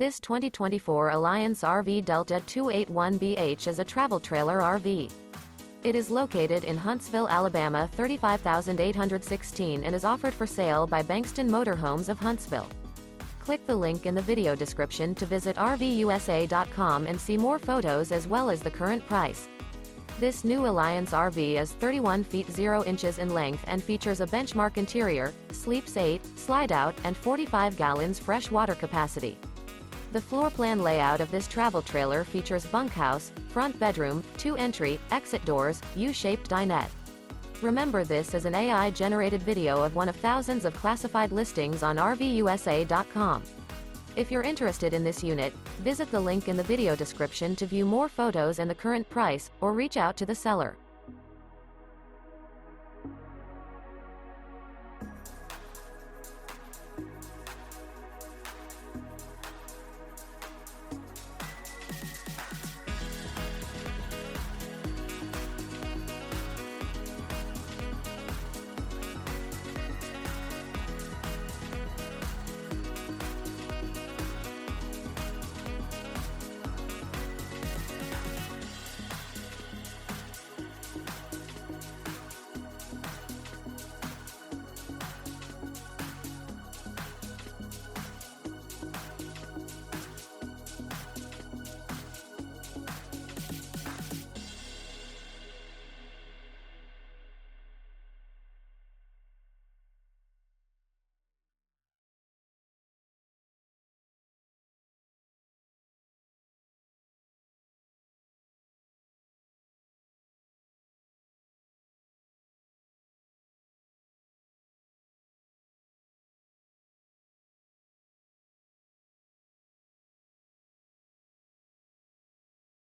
This 2024 Alliance RV Delta 281BH is a travel trailer RV. It is located in Huntsville, Alabama 35816 and is offered for sale by Bankston Motorhomes of Huntsville. Click the link in the video description to visit RVUSA.com and see more photos as well as the current price. This new Alliance RV is 31 feet 0 inches in length and features a benchmark interior, sleeps 8, slide-out, and 45 gallons fresh water capacity. The floor plan layout of this travel trailer features bunkhouse, front bedroom, 2 entry, exit doors, U-shaped dinette. Remember, this is an AI-generated video of one of thousands of classified listings on RVUSA.com. If you're interested in this unit, visit the link in the video description to view more photos and the current price, or reach out to the seller.